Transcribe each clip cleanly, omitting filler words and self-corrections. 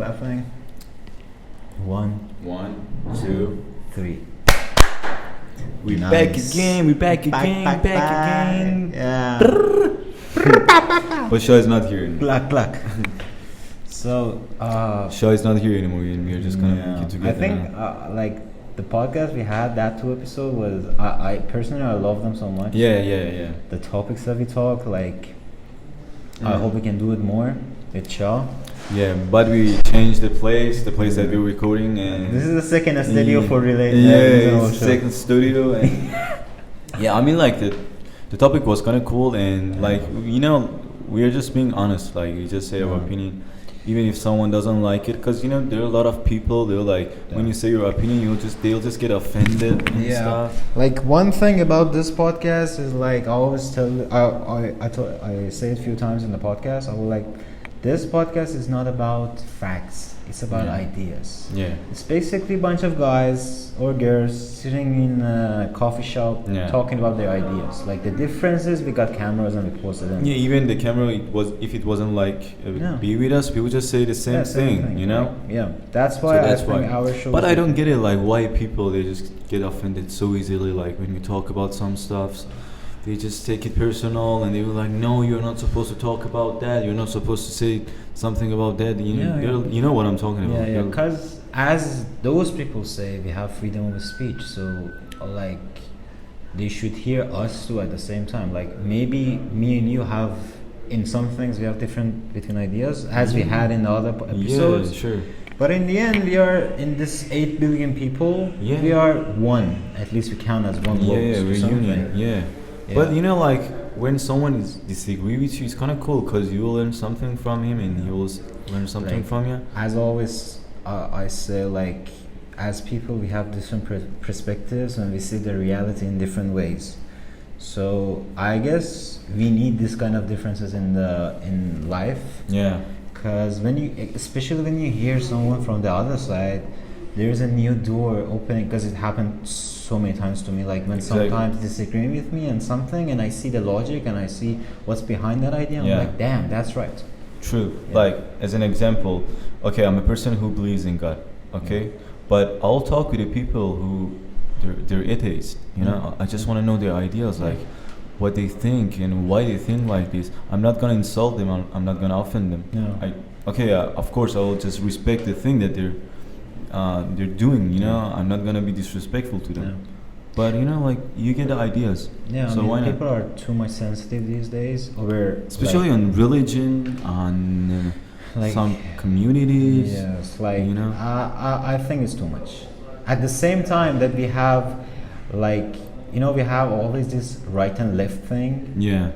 Laughing. One, One, two. three. We Nice. back again. We back again. Back again. Yeah. But Shah is not here anymore. Clack, clack. So, Shah is not here anymore, and we're just gonna yeah. make it together. I think, like, the podcast we had, that 2 episode was, I personally, I love them so much. Yeah. The topics that we talk, like, I hope we can do it more with Shah. Yeah, but we changed the place that we're recording, and This is the second studio for related. Yeah, it's second studio, and yeah, I mean, like the topic was kind of cool, and like we are just being honest. Like we just say our opinion, even if someone doesn't like it, because there are a lot of people. They're like, when you say your opinion, they'll just get offended and stuff. Like one thing about this podcast is like I always tell I say it a few times in the podcast. I will like, this podcast is not about facts. It's about ideas. Yeah. It's basically a bunch of guys or girls sitting in a coffee shop talking about their ideas. Like the difference is we got cameras and we posted them. Yeah, even the camera, if it wasn't like be with us, we would just say the same thing, Yeah, that's why I think our show. But I don't get it, like why people they just get offended so easily. Like when we talk about some stuff, they just take it personal, and they were like, "No, you're not supposed to talk about that. You're not supposed to say something about that." You know what I'm talking about. Yeah. Because as those people say, we have freedom of speech. So like, they should hear us too at the same time. Like maybe me and you have, in some things, we have different between ideas, as we had in the other episodes. Yeah, sure. But in the end, we are in this 8 billion people. Yeah. We are one. At least we count as one vote. Yeah, we're union. Yeah. But like when someone is disagree with you, it's kind of cool because you will learn something from him, and he will learn something from you. As always, I say, like, as people, we have different perspectives, and we see the reality in different ways. So I guess we need this kind of differences in life. Yeah. Because especially when you hear someone from the other side, there's a new door opening. Because it happened so many times to me. Like when sometimes disagreeing with me and something, and I see the logic and I see what's behind that idea. I'm like, damn, that's right. True. Yeah. Like as an example, okay, I'm a person who believes in God. Okay, but I'll talk with the people who they're atheists. I just want to know their ideas, like what they think and why they think like this. I'm not gonna insult them. I'm not gonna offend them. Of course, I will just respect the thing that they're doing. I'm not gonna be disrespectful to them. But like you get the ideas. Yeah, so why people are too much sensitive these days over, especially on religion, on some communities. Yes, like I think it's too much. At the same time that we have, like, we have always this right and left thing. Yeah.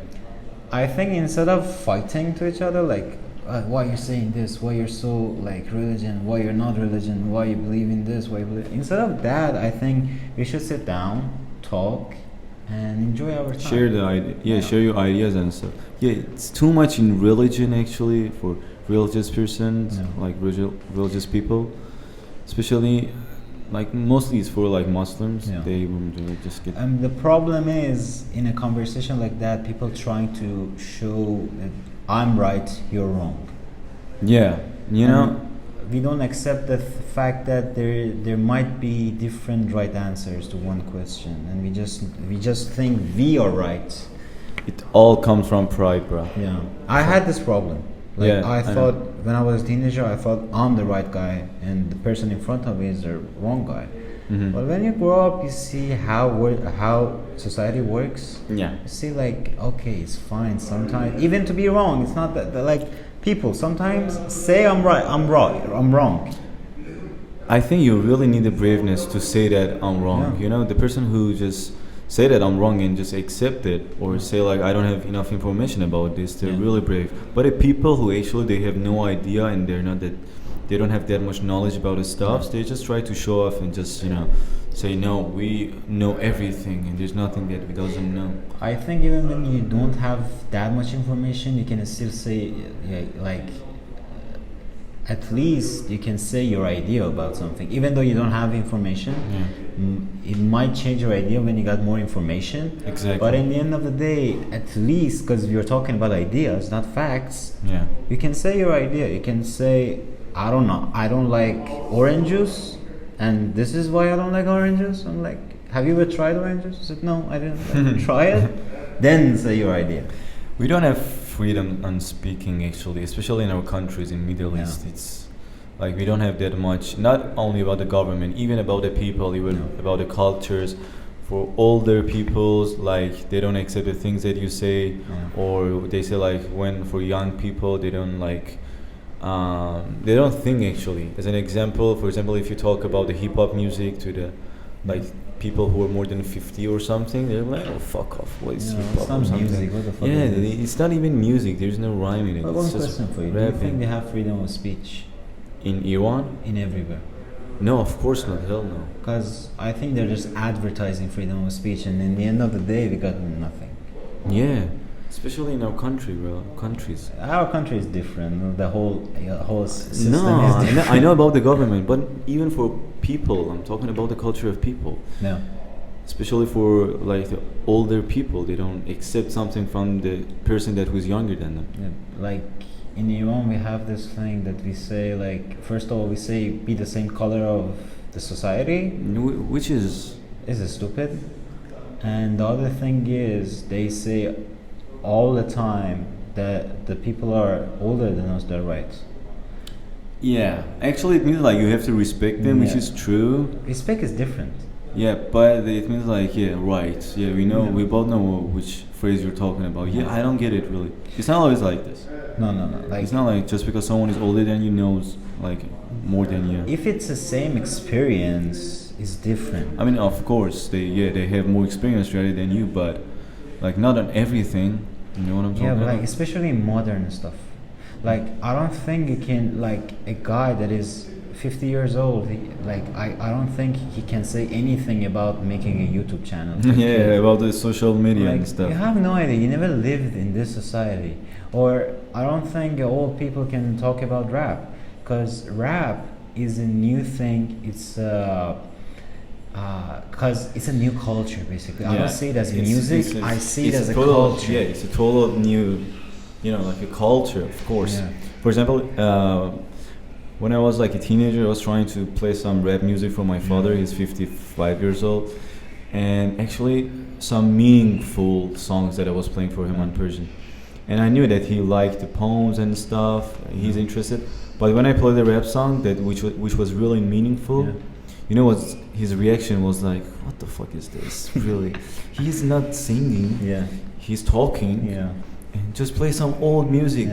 I think instead of fighting to each other, like, why you're saying this, why you're so like religion, why you're not religion, why you believe in this, why you believe, instead of that, I think we should sit down, talk, and enjoy our time. Share the idea, share your ideas and stuff. Yeah, it's too much in religion actually for religious persons, like religious people, especially like mostly it's for like Muslims. They just get. And the problem is, in a conversation like that, people trying to show that I'm right, you're wrong. Yeah, we don't accept the fact that there might be different right answers to one question, and we just think we are right. It all comes from pride, bro. Yeah, I had this problem. Like I thought when I was a teenager, I thought I'm the right guy, and the person in front of me is the wrong guy. Mm-hmm. But when you grow up, you see how society works. Yeah. You see, like, okay, it's fine. Sometimes, even to be wrong, it's not that like people sometimes say I'm right, I'm wrong. I think you really need the braveness to say that I'm wrong. Yeah. The person who just say that I'm wrong and just accept it, or say like I don't have enough information about this, they're really brave. But the people who actually they have no idea and they don't have that much knowledge about the stuff, they just try to show off and just say no, we know everything and there's nothing that we doesn't know. I think even when you don't have that much information, you can still say like at least you can say your idea about something, even though you don't have information. It might change your idea when you got more information. Exactly. But in the end of the day, at least, because you're talking about ideas, not facts, you can say your idea. You can say, I don't know, I don't like orange juice, and this is why I don't like orange juice. I'm like, have you ever tried orange juice? I said, no, I didn't. Try it, then say your idea. We don't have freedom on speaking, actually, especially in our countries in Middle East. It's like we don't have that much, not only about the government, even about the people, even about the cultures. For older peoples, like they don't accept the things that you say, or they say like when for young people they don't like, they don't think actually. As an example, for example, if you talk about the hip hop music to the like people who are more than 50 or something, they're like, oh fuck off, what is hip hop or something? Music. What the fuck it's not even music. There's no rhyme in it. But one question for you: do you think they have freedom of speech in Iran? In everywhere? No, of course not. Hell no. Because I think they're just advertising freedom of speech, and in the end of the day, we got nothing. Yeah, especially in our country, bro. Countries. Our country is different. The whole system no, is different. I know about the government, but even for people, I'm talking about the culture of people. No. Especially for like the older people, they don't accept something from the person that was younger than them. Yeah, like. In Iran, we have this thing that we say, like, first of all, we say be the same color of the society. Which is stupid. And the other thing is, they say all the time that the people are older than us, they're right. Yeah, actually it means like you have to respect them, which is true. Respect is different. Yeah, but it means like, right. Yeah, we know, we both know which phrase you're talking about. Yeah, I don't get it really. It's not always like this. No. Like, it's not like just because someone is older than you knows like more than you. If it's the same experience, it's different. I mean, of course, they have more experience rather than you, but like not on everything. You know what I'm talking about? Yeah, but like especially in modern stuff. Like I don't think you can like a guy that is 50 years old. I don't think he can say anything about making a YouTube channel. About the social media and stuff. You have no idea. You never lived in this society. Or I don't think old people can talk about rap, because rap is a new thing. It's because it's a new culture basically. I don't see it as music. I see it as a culture. Yeah, it's a total new, like a culture, of course. Yeah. For example, when I was like a teenager, I was trying to play some rap music for my father. He's 55 years old, and actually some meaningful songs that I was playing for him on Persian. And I knew that he liked the poems and stuff. He's interested. But when I played the rap song which was really meaningful, what his reaction was like, what the fuck is this? Really? He's not singing. Yeah. He's talking. Yeah. And just play some old music.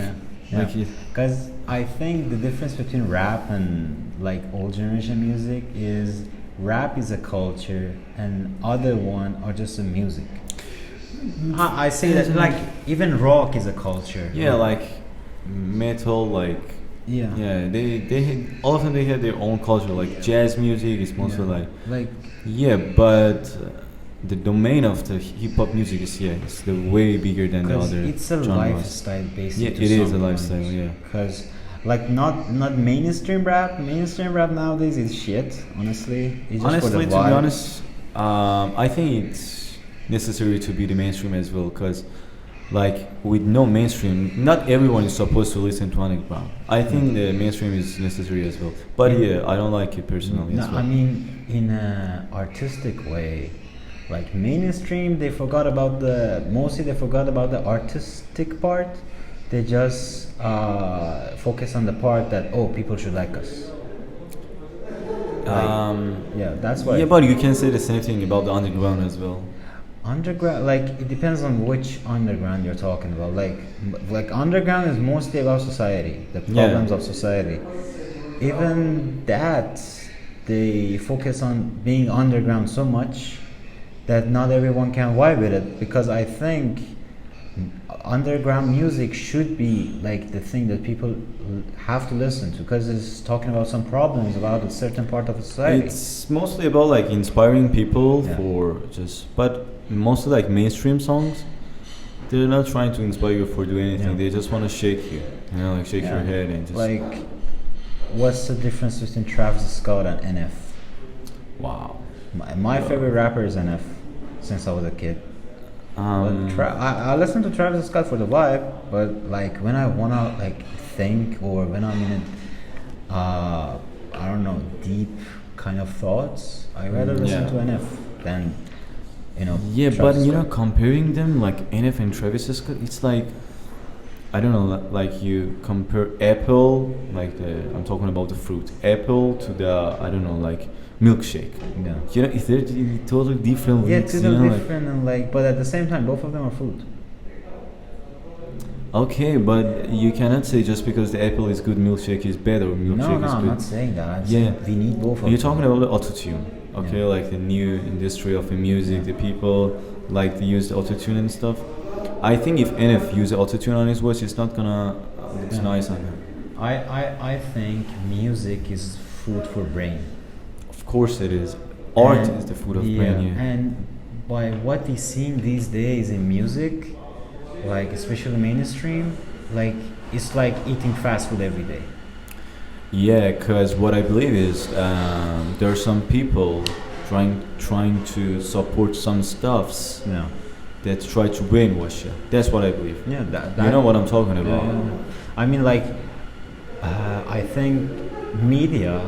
Yeah. Because I think the difference between rap and like old generation music is rap is a culture and other one are just a music. I say that like even rock is a culture. Yeah, like metal, like they all of them they have their own culture. Like jazz music is mostly but the domain of the hip hop music is it's the way bigger than the other. It's a genres. Lifestyle basically. Yeah, it is a lifestyle. Yeah, because like not mainstream rap. Mainstream rap nowadays is shit. Honestly, it's just honestly, to be honest, I think it's necessary to be the mainstream as well, because like with no mainstream, not everyone is supposed to listen to underground. I think the mainstream is necessary as well, but I don't like it personally as well. I mean in an artistic way, like mainstream they forgot about the artistic part. They just focus on the part that people should like us. That's why. Yeah, but you can say the same thing about the underground as well. Underground, like it depends on which underground you're talking about. Like underground is mostly about society, the problems of society. Even that, they focus on being underground so much that not everyone can vibe with it. Because I think underground music should be like the thing that people have to listen to, because it's talking about some problems about a certain part of society. It's mostly about like inspiring people but mostly like mainstream songs, they're not trying to inspire you for doing anything. They just want to shake you, like shake your head and just like. What's the difference between Travis Scott and NF? Wow. My favorite rapper is NF since I was a kid. I listen to Travis Scott for the vibe, but like when I wanna like think, or when I'm in I don't know, deep kind of thoughts, I rather listen to NF than, Yeah, Travis but Scott. comparing them like NF and Travis Scott, it's like I don't know, like you compare apple, like I'm talking about the fruit, apple to the I don't know, like milkshake. Yeah. Is there totally different Yeah, leagues, totally different, and but at the same time, both of them are food. Okay, but you cannot say just because the apple is good, milkshake is bad, or milkshake No, is I'm good. not saying that. I'm saying we need both of them. You're talking about the autotune, okay? Like the new industry of the music, the people like to use the autotune and stuff. I think if NF use autotune on his voice, it's not gonna look nice on him. I think music is food for brain. Of course it is. Art is the food of brain, yeah. And by what we seeing these days in music, like especially mainstream, like it's like eating fast food every day. Yeah, because what I believe is there are some people trying to support some stuffs that try to brainwash you. That's what I believe. Yeah, that you know what I'm talking about. Yeah. I mean, like, I think media,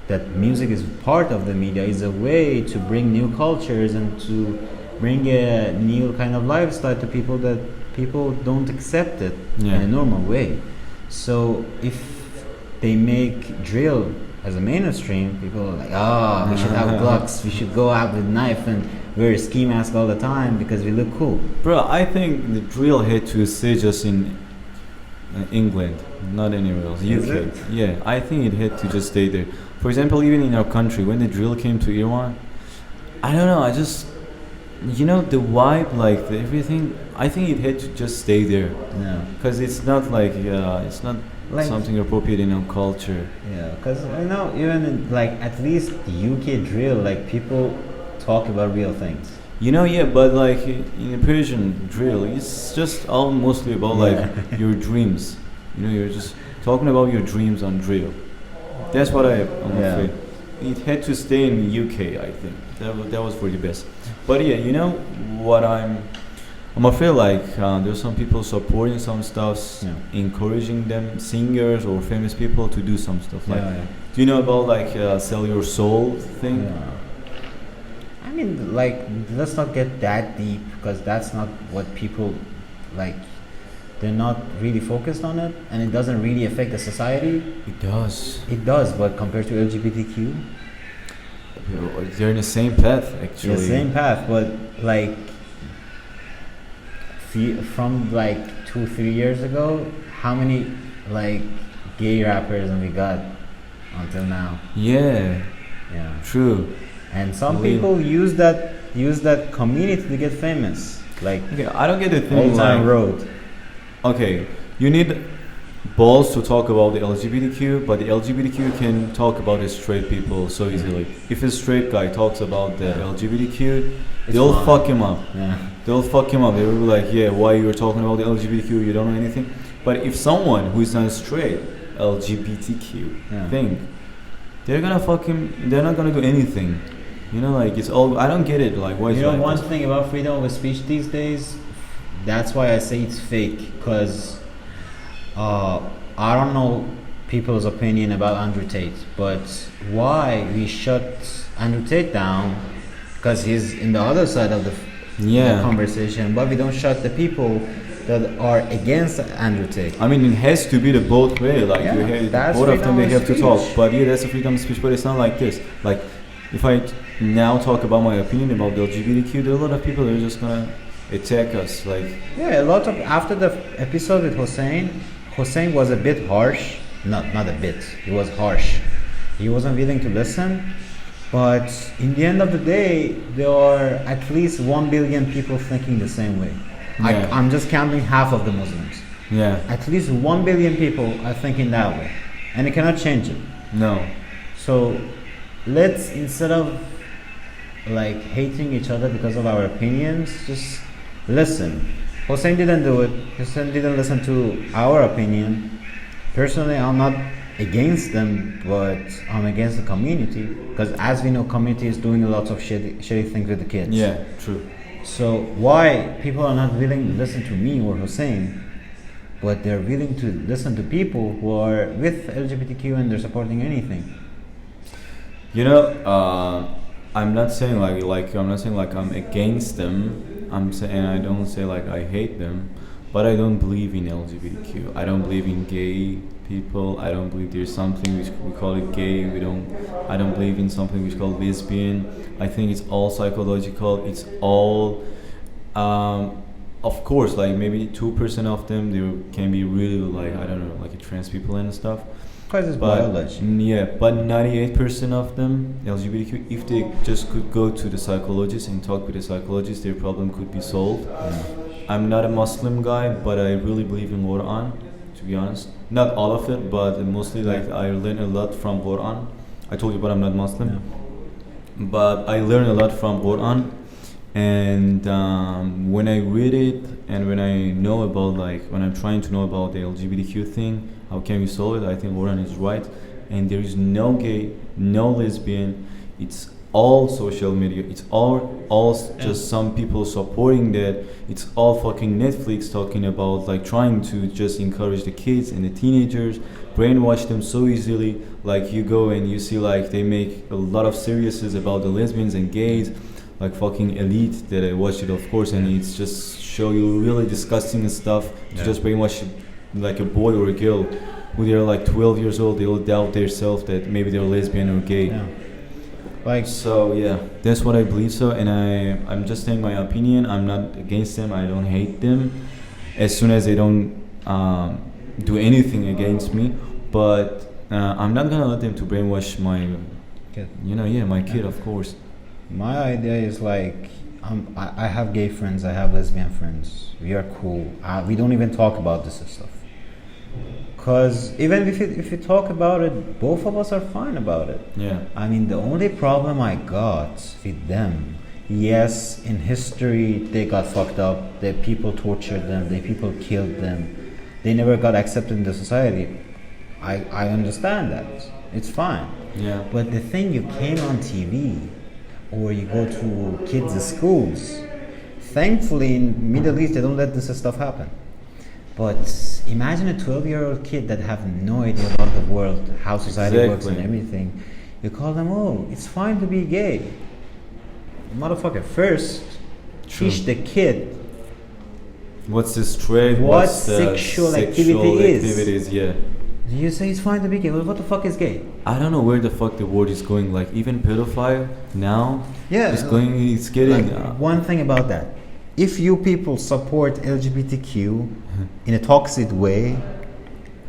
that music is part of the media, is a way to bring new cultures and to bring a new kind of lifestyle to people that people don't accept it in a normal way. So if they make drill as a mainstream, people are like, we should have Glocks, we should go out with knife and wear a ski mask all the time because we look cool. Bro, I think the drill had to stay just in England, not anywhere else. UK. Yeah, I think it had to just stay there. For example, even in our country, when the drill came to Iran, I don't know, I just, the vibe, like everything, I think it had to just stay there. Yeah. Because it's not like, it's not like something appropriate in our culture. Yeah, because even in, like at least UK drill, like people talk about real things. But like in a Persian drill, it's just all mostly about like your dreams. You're just talking about your dreams on drill. That's what I'm afraid. It had to stay in the UK, I think. That was for the best. But yeah, what I'm afraid like there's some people supporting some stuffs, encouraging them, singers or famous people to do some stuff. Like, do you know about like sell your soul thing? Yeah. I mean, like, let's not get that deep because that's not what people like. They're not really focused on it, and it doesn't really affect the society. It does. It does, but compared to LGBTQ, they're in the same path actually. The same path, but like from like 2-3 years ago, how many like gay rappers have we got until now? Yeah. True. And some people use that community to get famous. Like, I don't get the thing. Old Town Road. Okay, you need balls to talk about the LGBTQ, but the LGBTQ can talk about the straight people so easily. If a straight guy talks about the LGBTQ, they'll fuck him up. They'll fuck him up. They will be like, why you're talking about the LGBTQ? You don't know anything. But if someone who is not straight, LGBTQ thing, they're gonna fuck him. They're not gonna do anything. Like it's all. I don't get it. Like why? One thing about freedom of speech these days. That's why I say it's fake. Because I don't know people's opinion about Andrew Tate, but why we shut Andrew Tate down? Because he's in the other side of the conversation, but we don't shut the people that are against Andrew Tate. I mean, it has to be the both way. Like both of them, they have to talk. But that's a freedom of speech. But it's not like this. Like if I now talk about my opinion about the LGBTQ, there are a lot of people that are just gonna attack us. Like a lot of after the episode with Hossein was a bit harsh. Not a bit. He was harsh. He wasn't willing to listen. But in the end of the day, there are at least 1 billion people thinking the same way. I'm just counting half of the Muslims. At least 1 billion people are thinking that way. And you cannot change it. No. So let's, instead of like hating each other because of our opinions, just listen. Hossein didn't do it. Hossein didn't listen to our opinion. Personally, I'm not against them, but I'm against the community because, as we know, community is doing a lot of shitty things with the kids. True. So why people are not willing to listen to me or Hossein? but they're willing to listen to people who are with LGBTQ and they're supporting anything. You know, I'm not saying I'm not saying like I'm against them. I'm saying I don't say like I hate them, but I don't believe in LGBTQ. I don't believe in gay people. I don't believe there's something which we call it gay. I don't believe in something which is called lesbian. I think it's all psychological. It's all, of course, like maybe 2% of them there can be really like I don't know like trans people and stuff. Because it's biology. Yeah, but 98% of them LGBTQ, if they just could go to the psychologist and talk with the psychologist, their problem could be solved. I'm not a Muslim guy, but I really believe in Quran, to be honest. Not all of it, but mostly like I learn a lot from Quran. I told you, but I'm not Muslim. Yeah. But I learn a lot from Quran, and when I read it and when I know about when I'm trying to know about the LGBTQ thing, how can we solve it? I think Quran is right, and there is no gay, no lesbian. It's all social media. It's all just some people supporting that. It's all fucking Netflix talking about like trying to just encourage the kids and the teenagers, brainwash them so easily. Like you go and you see like they make a lot of series about the lesbians and gays, like fucking Elite that I watched it of course, and it's just show you really disgusting stuff to just brainwash like a boy or a girl who they're like 12 years old. They'll doubt themselves that maybe they're lesbian or gay. Yeah. Like so yeah, that's what I believe. So, and I'm just saying my opinion. I'm not against them. I don't hate them as soon as they don't do anything against me, but I'm not gonna let them to brainwash my kid. My kid, of course. My idea is like I have gay friends, I have lesbian friends. We are cool. We don't even talk about this stuff. Because even if you talk about it, both of us are fine about it. Yeah. I mean, the only problem I got with them, yes, in history they got fucked up. The people tortured them. The people killed them. They never got accepted in the society. I understand that. It's fine. Yeah. But the thing, you came on TV, or you go to kids' schools. Thankfully, in Middle East, they don't let this stuff happen. But imagine a 12-year-old kid that have no idea about the world, how society works and everything. You call them, oh, it's fine to be gay. Motherfucker, first, teach the kid what's this trait, what sexual activity is. Yeah. You say it's fine to be gay. Well, what the fuck is gay? I don't know where the fuck the word is going. Like even pedophile now, it's getting. One thing about that, if you people support LGBTQ in a toxic way,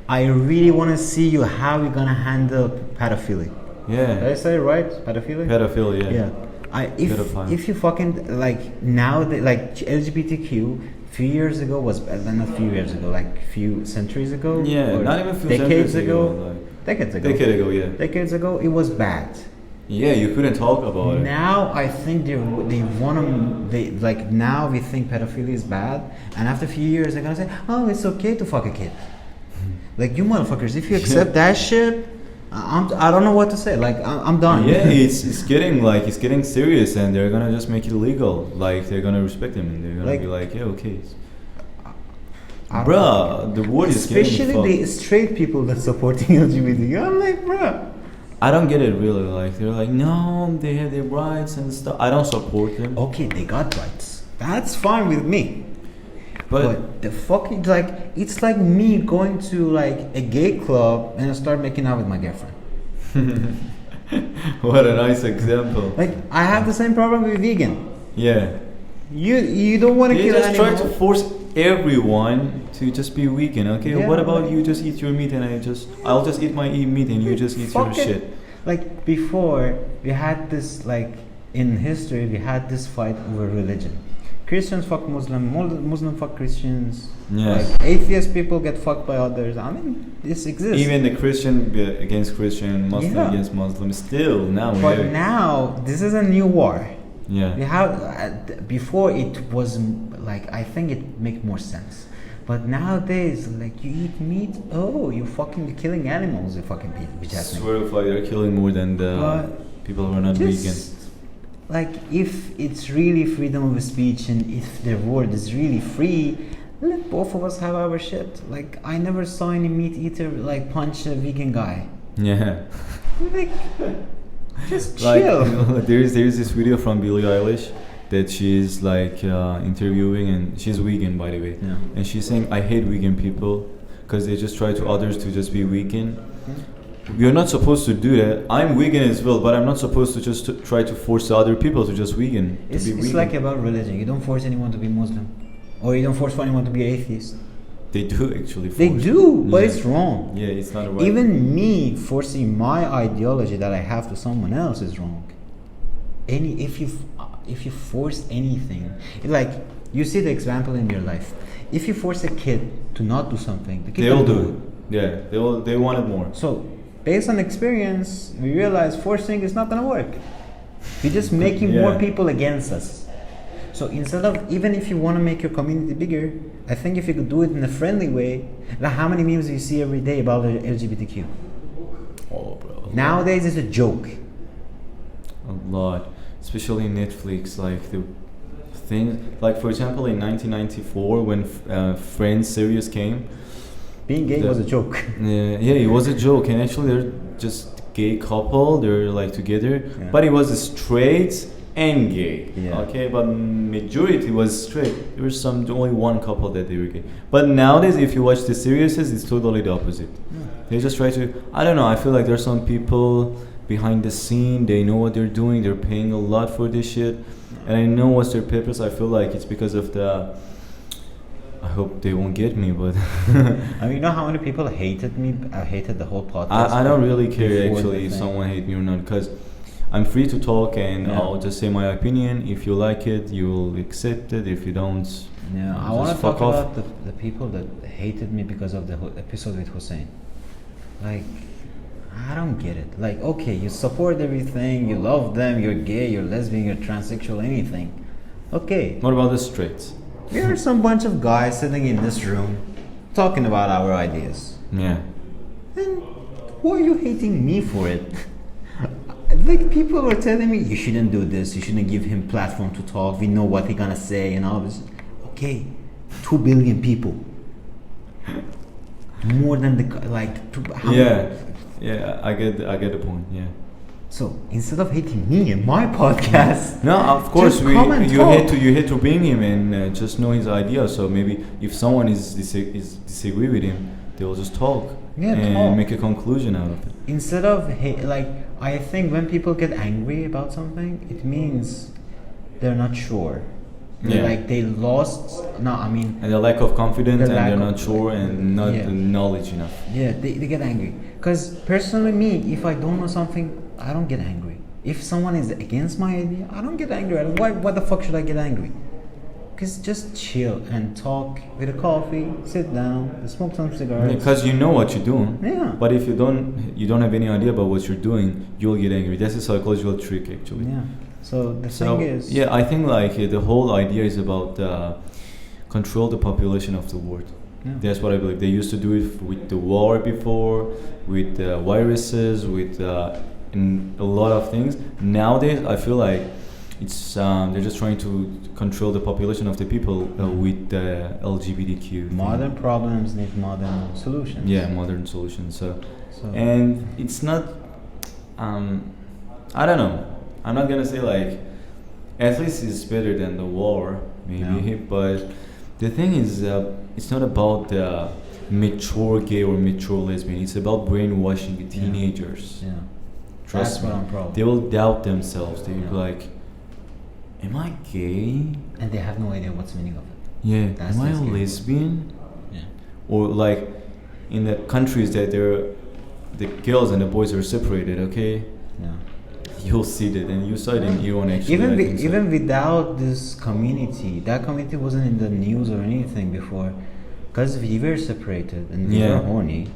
I really want to see you how you're gonna handle pedophilia. Yeah. Did I say it right? Pedophilia. Pedophilia. Yeah. If you fucking like now like LGBTQ. Few years ago was not a few years ago, like few centuries ago. Yeah, not even a few decades ago. Decades ago, it was bad. Yeah, you couldn't talk about it. Now I think now we think pedophilia is bad, and after a few years they're gonna say, oh, it's okay to fuck a kid. Like you motherfuckers, if you accept that shit, I don't know what to say. Like I'm done. Yeah, it's getting serious, and they're gonna just make it illegal. Like they're gonna respect him, and they're gonna be like, yeah, okay. Bruh, the word is getting fucked. Especially the straight people that supporting LGBT. I'm like, bruh. I don't get it really. Like they're like, no, they have their rights and stuff. I don't support them. Okay, they got rights. That's fine with me. But the fucking it's like me going to like a gay club and I start making out with my girlfriend. What a nice example. Like I have the same problem with vegan. Yeah. You don't want to kill animals. They just try to force everyone to just be vegan. Okay, what about you just eat your meat and I'll just eat my meat and you just eat your shit. Like before we had this in history we had this fight over religion. Christians fuck Muslim fuck Christians. Yes. Like atheist people get fucked by others. I mean, this exists. Even the Christian against Christian, Muslim against Muslim. Still now. But now this is a new war. Yeah. We have before it was I think it make more sense. But nowadays, you eat meat. Oh, you fucking killing animals. You fucking eat. I swear if they're killing more than the people who are not vegan. If it's really freedom of speech and if the world is really free, let both of us have our shit. Like, I never saw any meat eater like punch a vegan guy. Yeah. Like, just chill. Like, there's this video from Billie Eilish that she's like interviewing, and she's vegan, by the way. Yeah. And she's saying, I hate vegan people because they just try to others to just be vegan. We are not supposed to do that. I'm vegan as well, but I'm not supposed to just try to force other people to just vegan. It's vegan. like about religion. You don't force anyone to be Muslim, or you don't force anyone to be atheist. They do actually. They do, but it's wrong. Yeah, it's not right. Even me forcing my ideology that I have to someone else is wrong. If you force anything, like you see the example in your life. If you force a kid to not do something, the kid they'll will do it. Yeah, they want it more. So, based on experience, we realize forcing is not gonna work. We're just making more people against us. So instead of, even if you want to make your community bigger, I think if you could do it in a friendly way, like how many memes do you see every day about the LGBTQ? Oh, bro. Nowadays it's a joke. A lot, especially Netflix, like the things, like for example in 1994 when Friends series came. Being gay was a joke. Yeah, it was a joke, and actually they're just gay couple, they're like together, but it was straight and gay. Okay, but majority was straight. There was only one couple that they were gay. But nowadays, if you watch the series, it's totally the opposite. They just try to, I don't know, I feel like there's some people behind the scene, they know what they're doing, they're paying a lot for this shit, and I know what's their purpose. I feel like it's because of the, I hope they won't get me, but I mean, you know how many people hated me? I hated the whole podcast. I don't really care actually if someone hate me or not, because I'm free to talk, and I'll just say my opinion. If you like it, you'll accept it. If you don't, I want to talk about the people that hated me because of the episode with Hussein. Like, I don't get it. Like, okay, you support everything, you love them, you're gay, you're lesbian, you're transsexual, anything. Okay. What about the straights? We are some bunch of guys sitting in this room talking about our ideas. Yeah. And why are you hating me for it? Like, people were telling me, you shouldn't do this, you shouldn't give him platform to talk, we know what he's gonna say and all this. Okay, 2 billion people. More than I get the point. Yeah. So instead of hating me and my podcast, no, of course you hate to bring him and just know his ideas. So maybe if someone is disagree with him, they will just talk and make a conclusion out of it. Instead of I think when people get angry about something, it means they're not sure. Like they lost. No, I mean. And the lack of confidence, and they're not sure, and not the knowledge enough. Yeah, they get angry. Because personally, me, if I don't know something, I don't get angry. If someone is against my idea, I don't get angry. Why the fuck should I get angry? Because just chill and talk with a coffee, sit down, smoke some cigars. Because you know what you're doing. Yeah. But if you don't have any idea about what you're doing, you'll get angry. That's a psychological trick, actually. Yeah. So the thing is. Yeah, I think the whole idea is about control the population of the world. Yeah. That's what I believe. They used to do it with the war before, with viruses, with in a lot of things. Nowadays, I feel like it's they're just trying to control the population of the people with the LGBTQ. Modern problems need modern solutions. Yeah, modern solutions. So and it's not. I don't know. I'm not gonna say like, at least it's better than the war, maybe. But the thing is, it's not about the mature gay or mature lesbian. It's about brainwashing the teenagers. Yeah. Trust me. That's what I'm problem. They will doubt themselves. They will be like, am I gay? And they have no idea what's the meaning of it. Yeah. Am I a lesbian? Yeah. Or like, in the countries that the girls and the boys are separated, okay? Yeah. You'll see that, and you saw it in Iran actually. Even without this community, that community wasn't in the news or anything before, because we were separated and we were horny.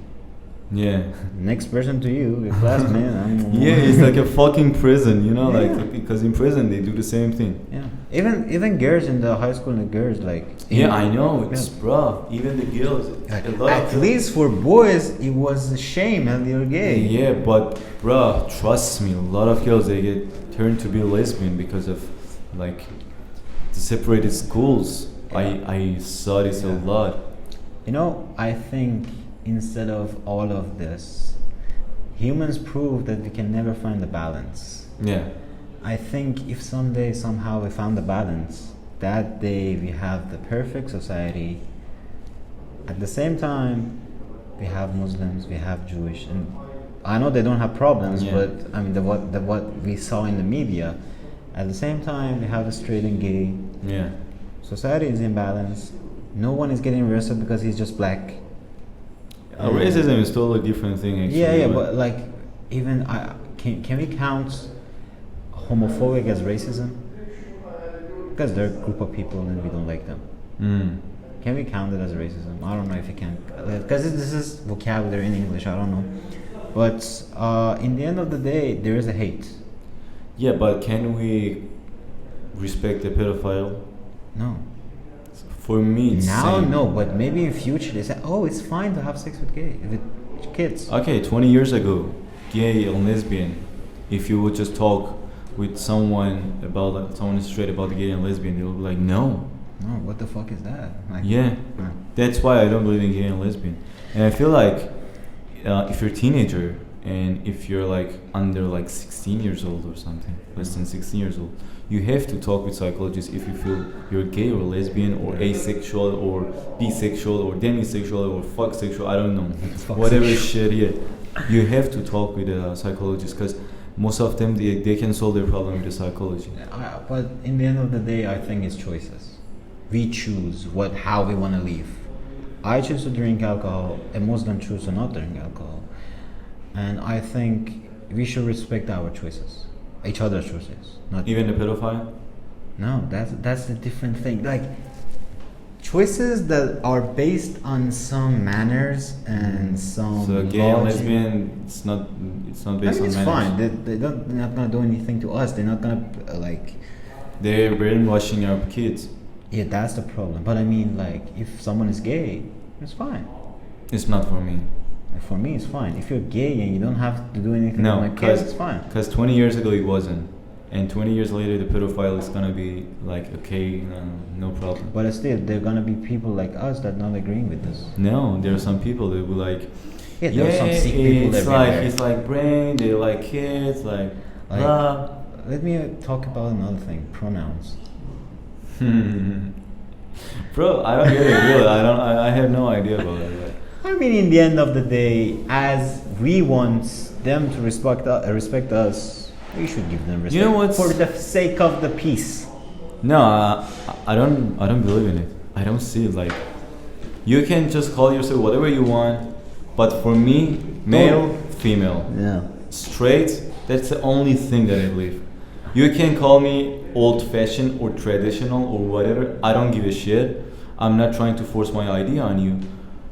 Yeah. Next person to you, your classmate. Yeah, it's like a fucking prison, you know, like because in prison they do the same thing. Yeah. Even girls in the high school, the girls like. I know. It's bruh. Even the girls. At least for boys, it was a shame and they're gay. Yeah, but bruh, trust me, a lot of girls they get turned to be lesbian because of like the separated schools. I saw this a lot. You know, I think instead of all of this, humans prove that we can never find the balance. Yeah. I think if someday somehow we found the balance, that day we have the perfect society. At the same time, we have Muslims, we have Jewish, and I know they don't have problems, but I mean what we saw in the media. At the same time, we have the straight and gay. Yeah. Society is in balance. No one is getting arrested because he's just black. Racism is totally different thing. Actually, yeah, but like even can we count homophobic as racism? Because they're a group of people and we don't like them. Can we count it as racism? I don't know if you can, because this is vocabulary in English. I don't know, but in the end of the day, there is a hate. Yeah, but can we respect a pedophile? No. For me, it's now same. no, but maybe in future they say, oh, it's fine to have sex with kids. Okay, 20 years ago, gay and lesbian, if you would just talk with someone about someone straight about the gay and lesbian, they would be like, no. No, what the fuck is that? Like, yeah, that's why I don't believe in gay and lesbian. And I feel like if you're a teenager and if you're like under like 16 years old or something, less than 16 years old, you have to talk with psychologists if you feel you're gay or lesbian or asexual or bisexual or demisexual or fucksexual, I don't know, whatever shit. Yeah, you have to talk with a psychologist because most of them they can solve their problem with the psychology. But in the end of the day, I think it's choices. We choose how we want to live. I choose to drink alcohol, a Muslim choose to not drink alcohol, and I think we should respect our choices, each other's choices. Not even the pedophile. No, that's a different thing. Like choices that are based on some manners and some. So gay and lesbian, it's not based on manners. It's fine. They're not gonna do anything to us. They're not gonna They're brainwashing our kids. Yeah, that's the problem. But I mean, like, if someone is gay, it's fine. It's not for me. For me, it's fine. If you're gay and you don't have to do anything no, with my kids, it's fine. Because 20 years ago it wasn't. And 20 years later, the pedophile is gonna be like, okay, no problem. But still, there are gonna be people like us that not agreeing with this. No, there are some people that will like, there are some sick people it's like brain, they like kids, like blah. Let me talk about another thing, pronouns. Bro, I don't get it, really. I have no idea about it. I mean, in the end of the day, as we want them to respect us, we should give them respect. You know what? For the sake of the peace. No, I don't believe in it. I don't see it like you can just call yourself whatever you want, but for me, male, female, straight, that's the only thing that I believe. You can call me old-fashioned or traditional or whatever. I don't give a shit. I'm not trying to force my idea on you,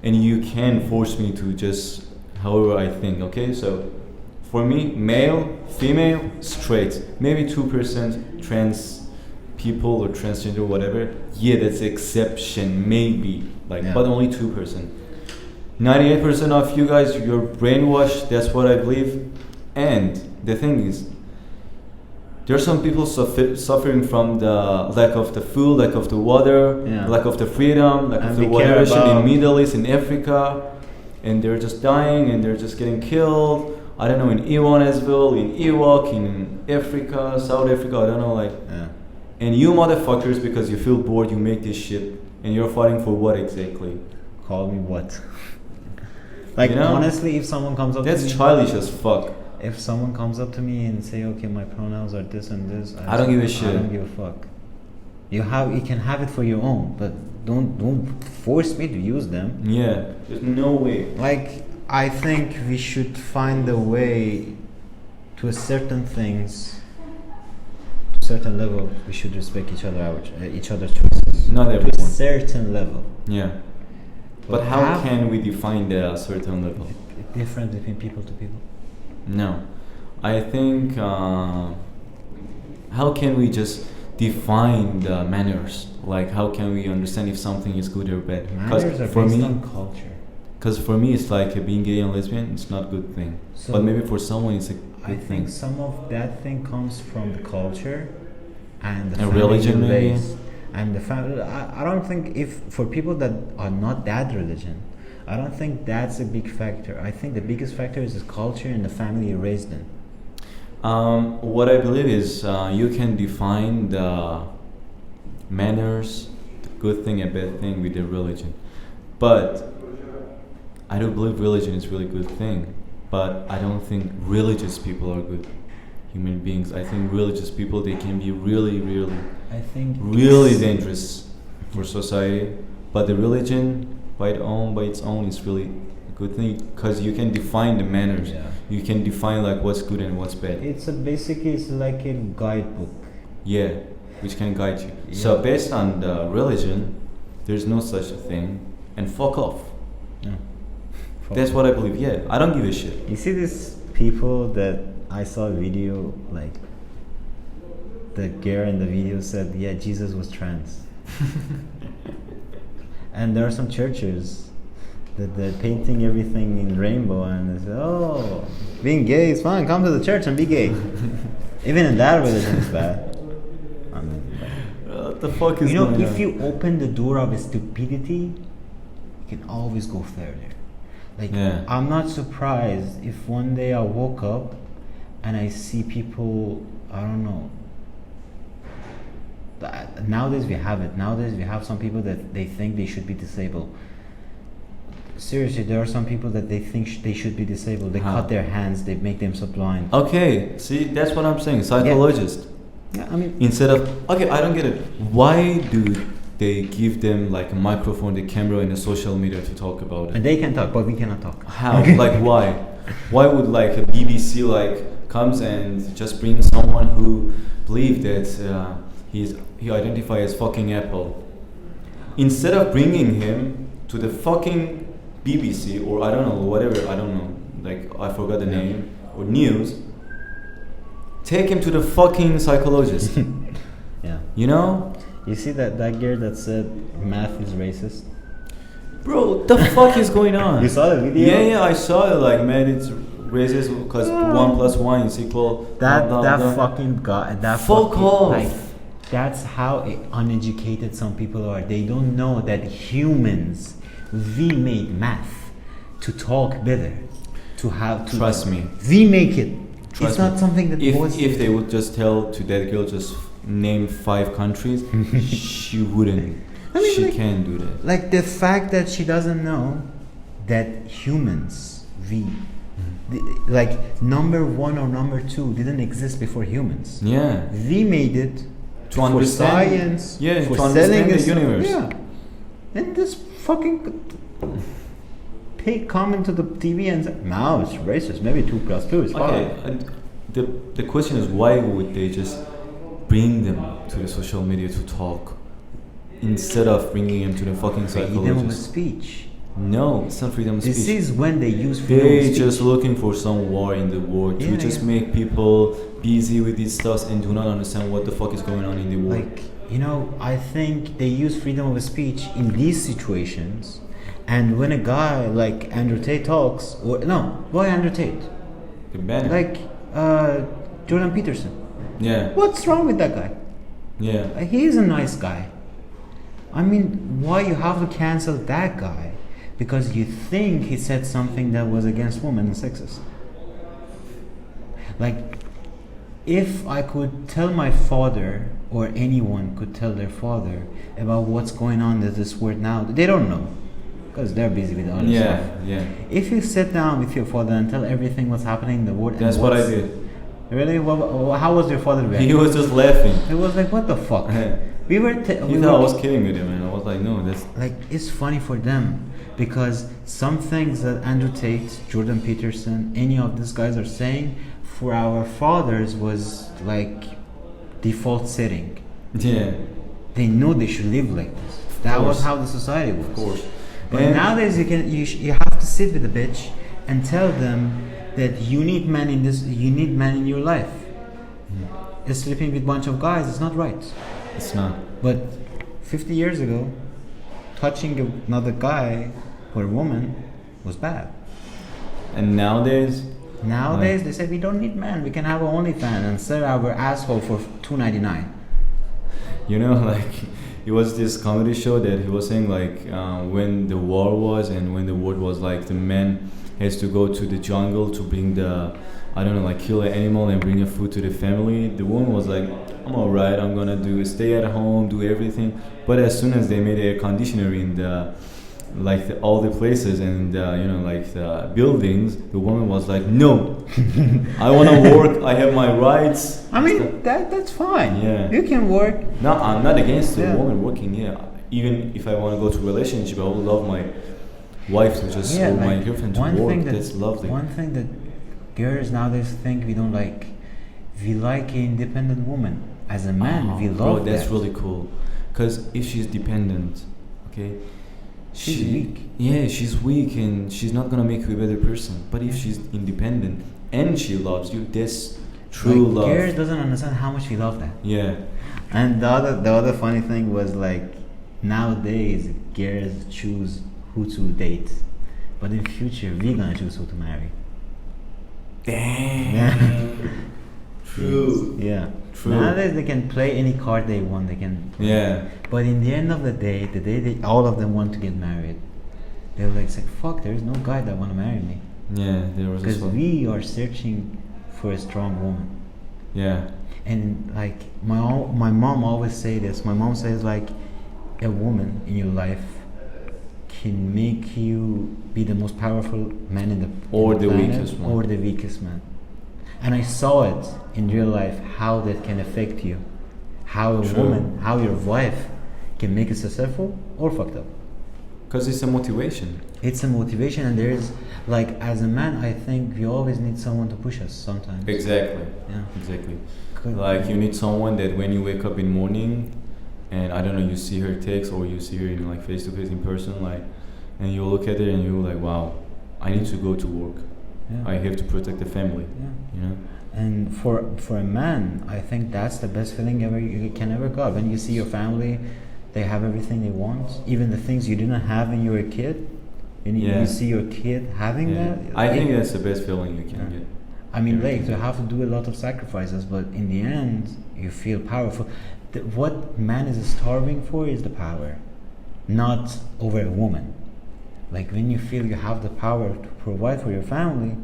and you can force me to just however I think. Okay, so for me, male, female, straight. Maybe 2% trans people or transgender or whatever. Yeah, that's exception, maybe. But only 2%. 98% of you guys, you're brainwashed. That's what I believe. And the thing is, there are some people suffering from the lack of the food, lack of the water, lack of the freedom, lack of the water in Middle East, in Africa, and they're just dying and they're just getting killed. I don't know, in Iran as well, in Iraq, in Africa, South Africa, I don't know, And you motherfuckers, because you feel bored, you make this shit, and you're fighting for what exactly? Call me what? Honestly, if someone comes up to me... That's childish as fuck. If someone comes up to me and say, okay, my pronouns are this and this, I don't give a shit. I don't give a fuck. You can have it for your own, but don't force me to use them. Yeah, there's no way. I think we should find a way to a certain things, to a certain level. We should respect each other's choices. Not everyone. To a certain level. Yeah. But how can we define the certain level? Different between people to people. No, I think how can we just define the manners? How can we understand if something is good or bad? Manners are based on culture. Because for me, it's like being gay and lesbian. It's not a good thing. So but maybe for someone, it's a good thing. I think some of that thing comes from the culture and the religion, maybe. and the family. I don't think if for people that are not that religion, I don't think that's a big factor. I think the biggest factor is the culture and the family you raised in. What I believe is you can define the manners, the good thing and bad thing with the religion, but I don't believe religion is really good thing. But I don't think religious people are good human beings. I think religious people, they can be really really dangerous for society. But the religion by its own is really a good thing because you can define the manners. Yeah. You can define like what's good and what's bad. Basically it's like a guidebook. Yeah, which can guide you. Yeah. So based on the religion, there's no such a thing, and fuck off. Yeah. That's what I believe. Yeah, I don't give a shit. You see these people that I saw a video, like the girl in the video said, yeah, Jesus was trans. And there are some churches that they're painting everything in rainbow and they say, oh, being gay is fine, come to the church and be gay. Even in that religion is bad. I mean, What the fuck is going on? If you open the door of stupidity, you can always go further. Like, Yeah. I'm not surprised if one day I woke up and I see people, I don't know. Nowadays we have it. Nowadays we have some people that they think they should be disabled. Seriously, there are some people that they think they should be disabled. They cut their hands, they make them so blind. Okay, see, that's what I'm saying. Psychologist. Yeah, I mean, Instead of, okay, I don't get it. Why do they give them like a microphone, the camera, and the social media to talk about it? and they can talk, but we cannot talk. How? Like why? Why would like a BBC like comes and just brings someone who believe that he identifies as fucking Apple, instead of bringing him to the fucking BBC or I don't know whatever, I don't know, like I forgot the name, or news, take him to the fucking psychologist. Yeah. You know? You see that girl that said math is racist? Bro, what the fuck is going on? You saw the video? Yeah, I saw it. Like, man, it's racist because 1 + 1 is equal. That blah, blah, blah. fucking guy. That Fuck fucking, off. Like, that's how uneducated some people are. They don't know that humans, we made math to talk better, to have to. Trust me. We make it. Trust it's not me. something that was. If they would just tell to that girl just name 5 countries, she wouldn't. I mean, She like- can't do that. Like the fact that she doesn't know that humans, like number 1 or number 2 didn't exist before humans. Yeah. We made it To for understand. science, Yeah, for to understand selling the universe. Yeah. And this fucking pig come into the TV and say, now it's racist, maybe 2 + 2 is 5. Okay. And the question is, why would they just bring them to the social media to talk instead of bringing them to the fucking Freedom of psychologist? speech. No, it's not freedom of speech. This is when they use freedom of They speech. just looking for some war in the world to Yeah, just yeah. make people busy with these stuff and do not understand what the fuck is going on in the world. Like, I think they use freedom of speech in these situations, and when a guy like Andrew Tate talks, or no, why Andrew Tate? The banner. Like Jordan Peterson. yeah, What's wrong with that guy? yeah. He's a nice guy. I mean, why you have to cancel that guy? Because you think he said something that was against women and sexist. Like, if I could tell my father, or anyone could tell their father about what's going on in this world now, they don't know, because they're busy with other Yeah, stuff. yeah. If you sit down with your father and tell everything what's happening in the world, That's and what I what's- did. Really? How was your father reacting? He was just laughing. It was like, what the fuck? We were. He thought I was kidding with him, and I was like, no, that's. Like, it's funny for them because some things that Andrew Tate, Jordan Peterson, any of these guys are saying for our fathers was like default setting. Yeah. They know they should live like this. That was course. how the society was. Of course. But And- nowadays you have to sit with a bitch and tell them that you need man in your life. Sleeping with a bunch of guys is not right. It's not. But 50 years ago, touching another guy or a woman was bad. And nowadays, Nowadays, they say we don't need men. We can have an OnlyFans and sell our asshole for $2.99. You know, like it was this comedy show that he was saying like when the war was and when the war was like the man has to go to the jungle to bring the, I don't know, like kill an animal and bring the food to the family. The woman was like, I'm alright, I'm gonna stay at home, do everything. But as soon as they made air conditioner in the all the places and you know, like the buildings, the woman was like, no, I want to work, I have my rights. I mean, that's fine. Yeah, you can work. No, I'm not against the woman working. Yeah, even if I want to go to a relationship, I would love my wife to just, or my girlfriend to work. That's lovely. One thing that girls nowadays think we don't like, we like an independent woman. As a man, we love that's really cool. Because if she's dependent, okay, she's weak. Yeah, she's weak and she's not gonna make you a better person. But if she's independent and she loves you, that's true love. Girls doesn't understand how much we love that. Yeah. And the other funny thing was like, nowadays girls choose who to date, but in future we're gonna choose who to marry. Damn. Yeah. True. Yeah. True. Nowadays they can play any card they want. They can. Yeah. But in the end of the day all of them want to get married, they're like, fuck, there is no guy that want to marry me. Yeah, there was. Because we are searching for a strong woman. Yeah. And like my mom always say this. My mom says like, a woman in your life can make you be the most powerful man in the weakest one, or the weakest man. And I saw it in real life how that can affect you, how a woman, how your wife can make you successful or fucked up. Because it's a motivation. It's a motivation, and there is like, as a man, I think we always need someone to push us sometimes. Exactly. Yeah. Exactly. Like you need someone that when you wake up in morning, and I don't know, you see her text or you see her in like face to face in person, like, and you look at her and you're like, wow, I need to go to work. Yeah. I have to protect the family. Yeah. You know. And for a man, I think that's the best feeling you can ever got. When you see your family, they have everything they want, even the things you didn't have when you were a kid. And you see your kid having that. I think that's the best feeling you can get. I mean, like, you have to do a lot of sacrifices, but in the end, you feel powerful. What man is starving for is the power, not over a woman. Like, when you feel you have the power to provide for your family,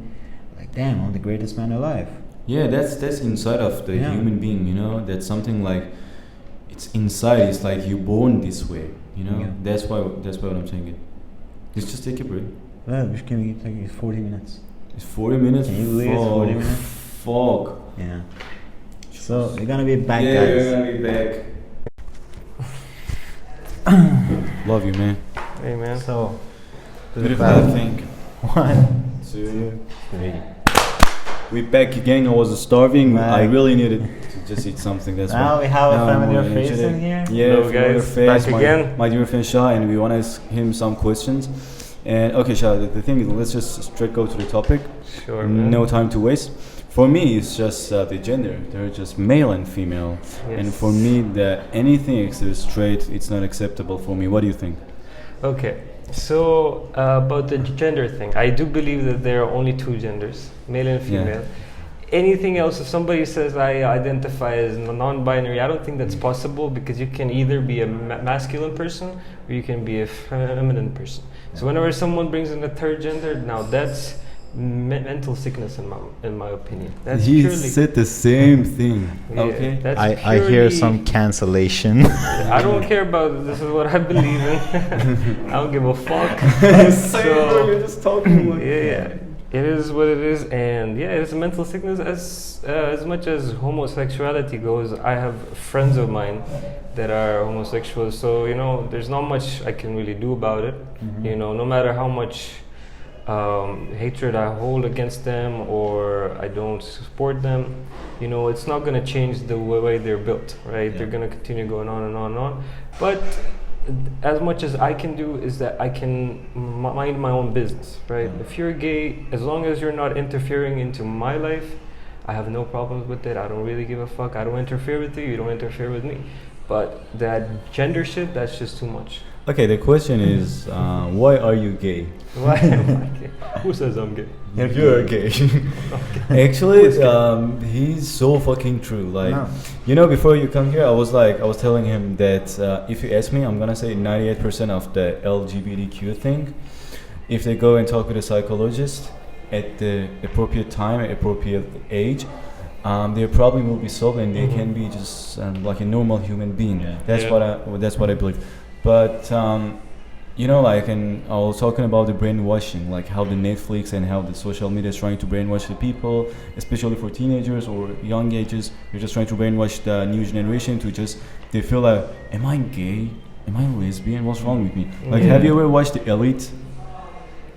like, damn, I'm the greatest man alive. Yeah, that's inside of the human being, you know. That's something like, it's inside. It's like you're born this way, you know. Yeah. That's why I'm saying it. Let's just take a break. Well, which can we take? It's 40 minutes. It's 40 minutes. Can you believe it's 40 minutes? Fuck. Yeah. So we're gonna be back, guys. Yeah, we're gonna be back. Love you, man. Hey, man. So, beautiful thing. 1, 2, 3. We back again. I was starving. Right. I really needed to just eat something. That's why. Now we have a familiar face in here. Yeah, hello guys, back again. My dear friend Shah, and we want to ask him some questions. And okay, Shah, the thing is, let's just straight go to the topic. Sure, man. No time to waste. For me, it's just the gender. They're just male and female. Yes. And for me, that anything except straight, it's not acceptable for me. What do you think? Okay. So about the gender thing, I do believe that there are only 2 genders, male and female. Yeah. Anything else, if somebody says I identify as non-binary, I don't think that's possible, because you can either be a masculine person or you can be a feminine person. So whenever someone brings in a third gender, now that's mental sickness in my opinion. That's he purely said the same thing. Yeah, okay. That's I hear some cancellation. I don't care about it. This is what I believe in. I don't give a fuck. So you're just talking like yeah. It is what it is, and yeah, it's a mental sickness. As much as homosexuality goes, I have friends of mine that are homosexual, so you know, there's not much I can really do about it. Mm-hmm. You know, no matter how much hatred I hold against them or I don't support them, you know, it's not going to change the way they're built, right? Yeah. They're going to continue going on and on and on. But as much as I can do is that I can mind my own business, right? Yeah. If you're gay, as long as you're not interfering into my life, I have no problems with it. I don't really give a fuck. I don't interfere with you. You don't interfere with me. But that gender shit, that's just too much. Okay, the question is, why are you gay? Why am I gay? Who says I'm gay? If you're gay. Actually, he's so fucking true. Like, No. you know, before you come here, I was telling him that if you ask me, I'm gonna say 98% of the LGBTQ thing, if they go and talk with a psychologist at the appropriate time, appropriate age, their problem will be solved and they can be just like a normal human being. Yeah. That's what I believe. But you know, like, and I was talking about the brainwashing, like how the Netflix and how the social media is trying to brainwash the people, especially for teenagers or young ages. They're just trying to brainwash the new generation to just, they feel like, am I gay? Am I lesbian? What's wrong with me? Like, have you ever watched The Elite?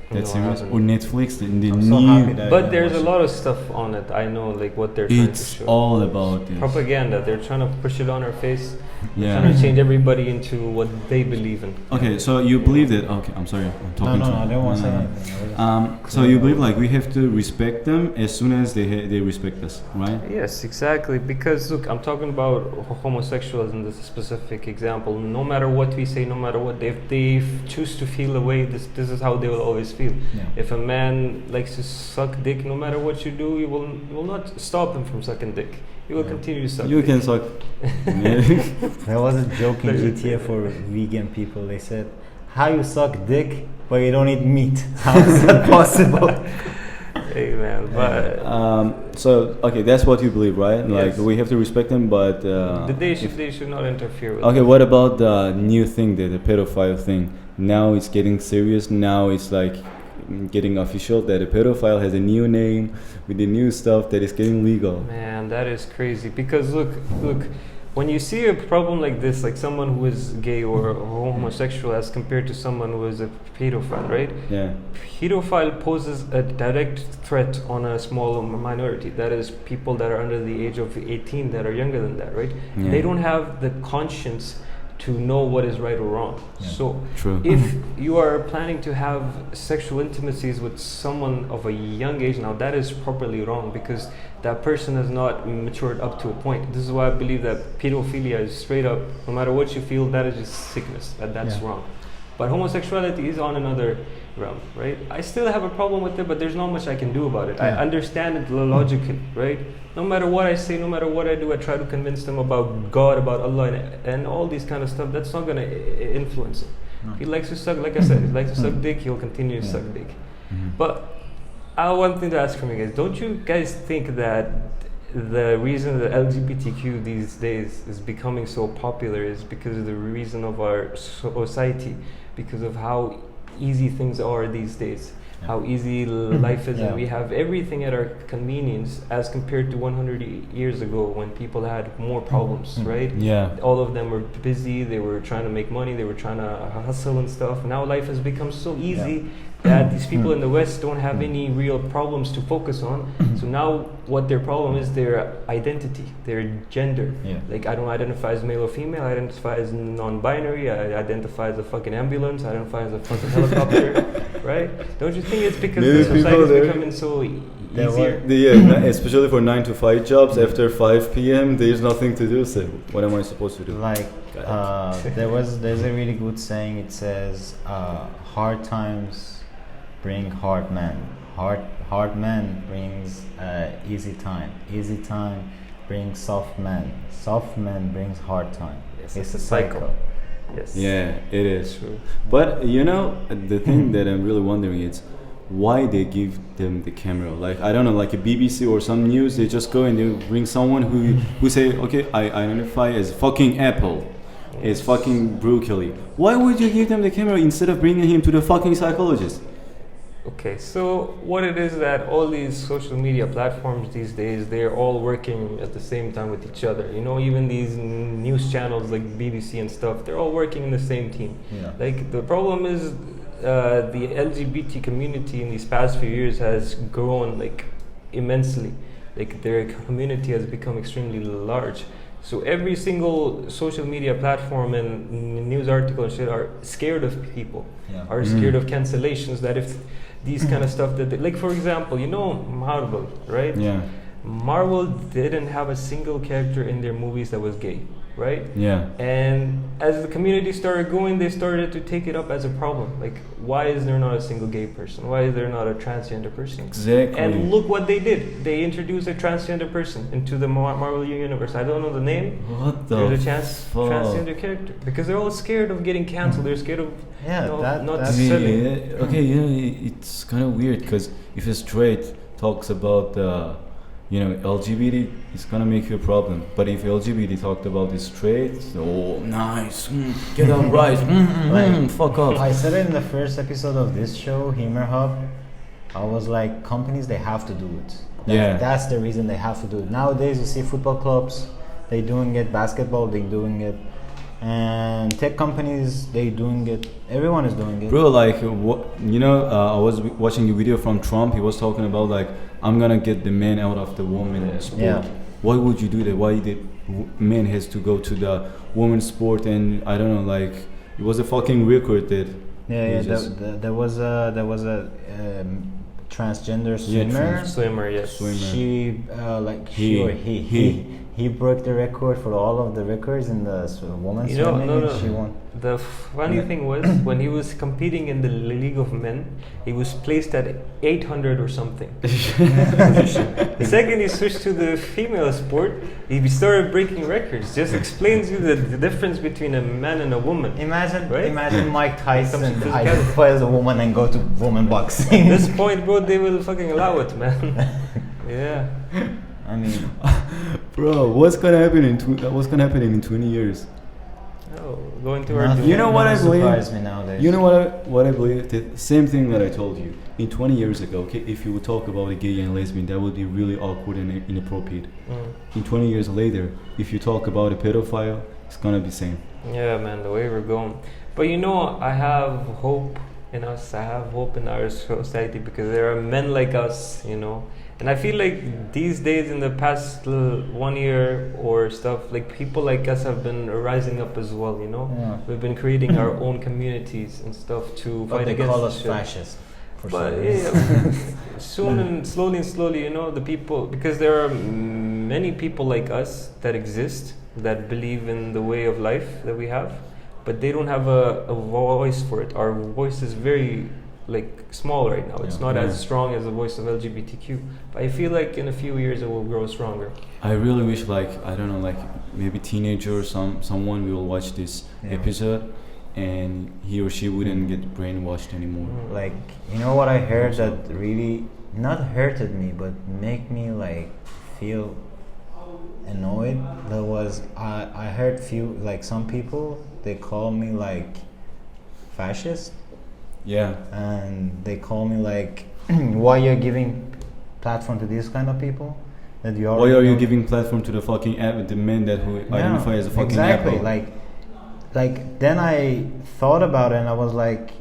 That No, I series? haven't. Or Netflix? The I'm so happy new. that I But didn't there's a watch lot of stuff on it. I know, like what they're trying to It's show. all about this. Propaganda. They're trying to push it on our face. They're Yeah. trying to change everybody into what they believe in. Okay, so you believe that? Okay, I'm sorry, I'm No, talking no, to no, I don't want to say no. anything. I was just- So you believe like we have to respect them as soon as they respect us, right? Yes, exactly. Because look, I'm talking about homosexuals in this specific example. No matter what we say, no matter what, if they choose to feel a way, this is how they will always feel. Yeah. If a man likes to suck dick, no matter what you do, you will not stop him from sucking dick. He will Yeah. continue to suck You dick. can suck. There was a joke in Pleasure. GTA for vegan people. They said, "How you suck dick, but you don't eat meat? How is that possible?" Hey man, but So okay, that's what you believe, right? Like Yes. we have to respect them, but they should not interfere with. okay, what about the new thing, the pedophile thing? Now it's getting serious. Now it's like getting official that a pedophile has a new name with the new stuff that is getting legal. Man, that is crazy. Because look, when you see a problem like this, like someone who is gay or homosexual as compared to someone who is a pedophile, right? Yeah. Pedophile poses a direct threat on a small minority. That is people that are under the age of 18 that are younger than that, right? Yeah. They don't have the conscience to know what is right or wrong. Yeah. So True. if you are planning to have sexual intimacies with someone of a young age now, that is properly wrong because that person has not matured up to a point. This is why I believe that pedophilia is straight up, no matter what you feel, that is just sickness. That's Yeah. wrong. But homosexuality is on another realm, right? I still have a problem with it, but there's not much I can do about it. I Yeah. understand it logically, right? No matter what I say, no matter what I do, I try to convince them about God, about Allah, and all these kind of stuff. That's not going to influence him. No. He likes to suck, like I said, he likes to suck dick, he'll continue to Yeah. suck dick. Mhm. But I have one thing to ask from you guys. Don't you guys think that the reason that LGBTQ these days is becoming so popular is because of the reason of our society, because of how easy things are these days, Yeah. how easy life is, Yeah. and we have everything at our convenience as compared to 100 years ago when people had more problems, right? Yeah. All of them were busy, they were trying to make money, they were trying to hustle and stuff. Now life has become so easy that these people in the West don't have any real problems to focus on. So now what their problem is their identity, their gender. Yeah. Like I don't identify as male or female, I identify as non-binary, I identify as a fucking ambulance, I identify as a fucking helicopter, right? Don't you think it's because Maybe the society people is there- becoming so There easier? Yeah, especially for 9 to 5 jobs, after 5 p.m. there's nothing to do. So what am I supposed to do? Like there's a really good saying. It says hard times bring hard men. Hard men brings easy time. Easy time brings soft men. Soft men brings hard time. Yes, It's it's a a cycle. cycle. Yes. Yeah, it is. True. But you know, the thing that I'm really wondering is why they give them the camera. Like I don't know, like a BBC or some news, they just go and they bring someone who say, okay, I identify as fucking apple, as fucking broccoli. Why would you give them the camera instead of bringing him to the fucking psychologist? Okay, so what it is that all these social media platforms these days, they're all working at the same time with each other. You know, even these news channels like BBC and stuff, they're all working in the same team. Yeah. Like the problem is the LGBT community in these past few years has grown like immensely. Like their community has become extremely large. So every single social media platform and news article and shit are scared of people, Yeah. are scared of cancellations. That if these kind of stuff that they, like for example, you know Marvel, right? Yeah. Marvel didn't have a single character in their movies that was gay. right? Yeah. And as the community started going, they started to take it up as a problem. Like, why is there not a single gay person? Why is there not a transgender person? Exactly. And look what they did. They introduced a transgender person into the Marvel universe. I don't know the name. What the There's a transgender character. Because they're all scared of getting canceled. They're scared of not selling. Okay, it's kind of weird because if a straight talks about LGBT, it's gonna make you a problem. But if LGBT talked about the straight, oh nice, get out right, fuck off. I said it in the first episode of this show, HumorHub. I was like, companies, they have to do it. That's the reason they have to do it. Nowadays, you see football clubs, they doing it. Basketball, they doing it. And tech companies, they doing it. Everyone is doing it. Bro, like, I was watching a video from Trump. He was talking about like, I'm gonna get the man out of the woman sport. Yeah. Why would you do that? Why did man has to go to the women's sport? And I don't know, like, it was a fucking record that. There was a transgender swimmer. He broke the record for all of the records in the women's swimming. She won. The funny thing was, when he was competing in the League of Men, he was placed at 800 or something. The second he switched to the female sport, he started breaking records. Just explains you the difference between a man and a woman. Imagine Mike Tyson identify as a woman and go to woman boxing. At this point, bro, they will fucking allow it, man. Yeah. I mean, bro, what's gonna happen in 20 years? Oh, going to our. You know what I believe? Surprise me nowadays. You know what I believe? The same thing that I told you. In 20 years ago, okay, if you would talk about a gay and lesbian, that would be really awkward and inappropriate. In 20 years later, if you talk about a pedophile, it's gonna be same. Yeah, man, the way we're going. But I have hope in us. I have hope in our society because there are men like us, And I feel like these days, in the past 1 year or stuff, like people like us have been rising up as well. Yeah. We've been creating our own communities and stuff to fight against. But they call us fascists. But soon and slowly, the people, because there are many people like us that exist that believe in the way of life that we have, but they don't have a voice for it. Our voice is very small right now. It's not as strong as the voice of LGBTQ. But I feel like in a few years it will grow stronger. I really wish, maybe teenager or someone will watch this episode and he or she wouldn't get brainwashed anymore. What I heard that really not hurted me but make me feel annoyed. That was I heard some people, they call me fascist. Yeah. And they call me why you're giving platform to these kind of people? Why are you giving platform to the fucking the men that who identify as a fucking exactly. apple? Then I thought about it and I was like,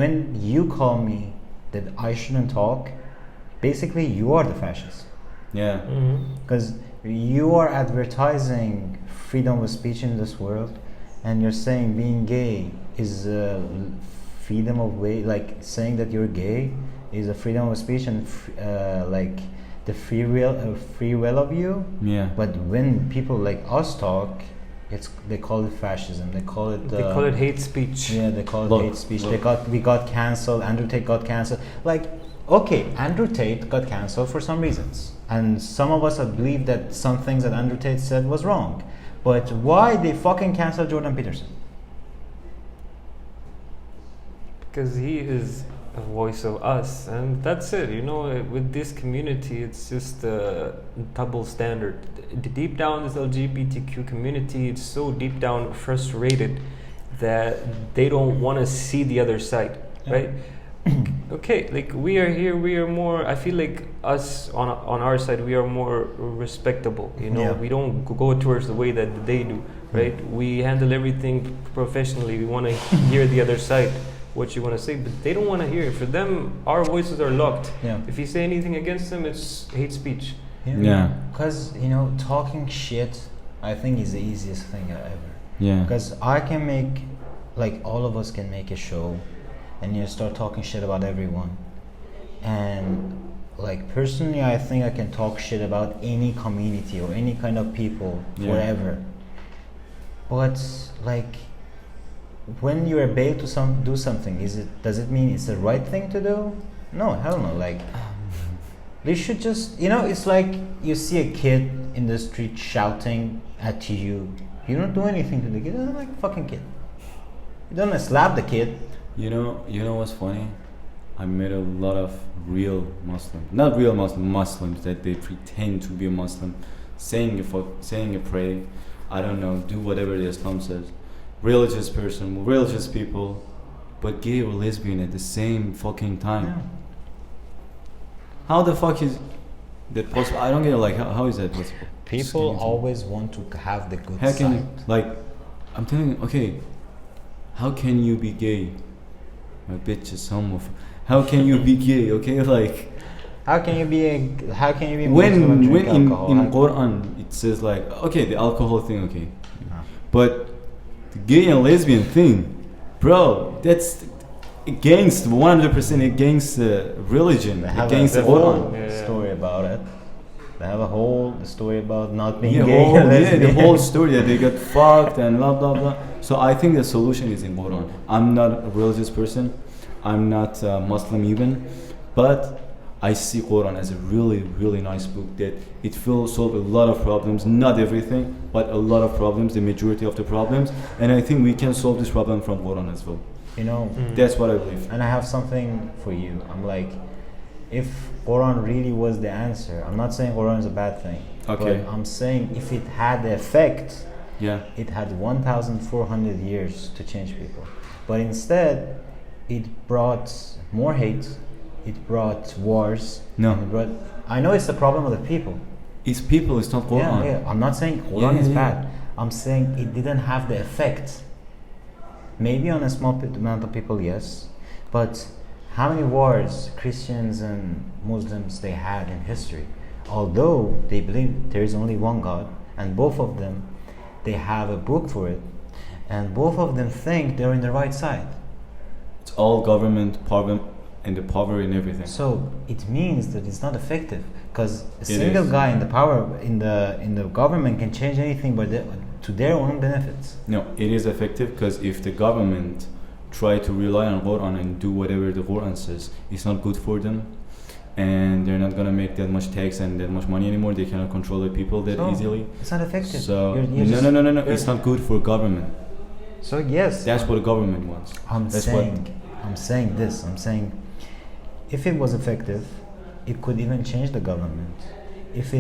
when you call me that I shouldn't talk, basically you are the fascist. Yeah. Because you are advertising freedom of speech in this world, and you're saying being gay is freedom of way, saying that you're gay is a freedom of speech and the free will of you. Yeah. But when people like us talk, they call it fascism. They call it hate speech. Yeah, they call it hate speech. We got cancelled. Andrew Tate got cancelled. Okay, Andrew Tate got cancelled for some reasons, and some of us have believed that some things that Andrew Tate said was wrong. But why they fucking cancel Jordan Peterson? Because he is a voice of us, and that's it. With this community, it's just a double standard. Deep down, this LGBTQ community, it's so deep down frustrated that they don't want to see the other side, right? Okay, we are here, we are more, I feel like us on our side, we are more respectable, we don't go towards the way that they do, right? We handle everything professionally. We want to hear the other side, what you want to say, but they don't want to hear it. For them, our voices are locked. Yeah. If you say anything against them, it's hate speech. Yeah. Because, talking shit, I think is the easiest thing ever. Yeah. Because I can make, all of us can make a show and start talking shit about everyone. And, personally, I think I can talk shit about any community or any kind of people forever. But like, when you are able to do something, does it mean it's the right thing to do? No, hell no. Like, they should just, it's like you see a kid in the street shouting at you. You don't do anything to the kid. It's like a fucking kid. You don't slap the kid. You know what's funny? I met a lot of real Muslims, not real Muslims that they pretend to be a Muslim, saying a prayer, I don't know, do whatever the Islam says, religious people, but gay or lesbian at the same fucking time. Yeah. How the fuck is that possible? I don't get it. Like, how is that possible? People always want to have the good how side. can you, like, I'm telling you, okay, how can you be gay? My bitch is homophobe. How can you be gay? Okay, like, How can you be when Muslim and drink in alcohol? Quran it says like, okay, the alcohol thing, okay, Ah. but the gay and lesbian thing, bro, that's against 100% against religion, They have against a the whole Quran. story about it. They have a whole story about not being Yeah, gay and lesbian. the whole story that they got fucked and blah blah blah. So I think the solution is in Quran. I'm not a religious person. I'm not Muslim even, but I see Quran as a really, really nice book that it will solve a lot of problems, not everything, but a lot of problems, the majority of the problems, and I think we can solve this problem from Quran as well. That's what I believe. And I have something for you. I'm like, if Quran really was the answer, I'm not saying Quran is a bad thing, Okay. but I'm saying if it had the effect, Yeah. it had 1,400 years to change people. But instead, it brought more hate, it brought wars. No. I know it's the problem of the people. It's people, it's not Quran. Yeah. I'm not saying Quran is yeah. bad. I'm saying it didn't have the effect. Maybe on a small amount of people, yes. But how many wars Christians and Muslims they had in history? Although they believe there is only one God, and both of them, they have a book for it, and both of them think they're in the right side. It's all government, power, and the power and everything. So it means that it's not effective, because a It single is. guy in the power in the government can change anything, but to their own benefits. No, it is effective because if the government try to rely on Quran and do whatever the Quran says, it's not good for them, and they're not gonna make that much tax and that much money anymore. They cannot control the people that So, easily. It's not effective. So You're no. It's not good for government. So yes, That's what the government wants. I'm That's saying this. I'm saying, if it was effective, it could even change the government. If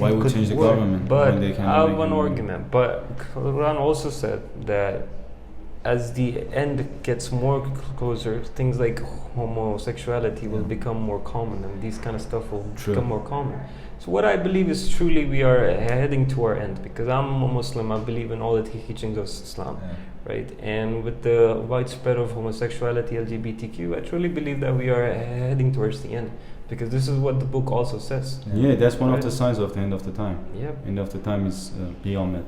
Why it would could change the work. government But when they can I have make one money? argument. But Quran also said that as the end gets more closer, things like homosexuality will become more common, and these kind of stuff will True. become more common. So what I believe is truly we are heading to our end, because I'm a Muslim. I believe in all the teachings of Islam, right? And with the widespread of homosexuality, LGBTQ, I truly believe that we are heading towards the end, because this is what the book also says. Yeah, that's one of Right. the signs of the end of the time. Yep. End of the time is Qiyamah.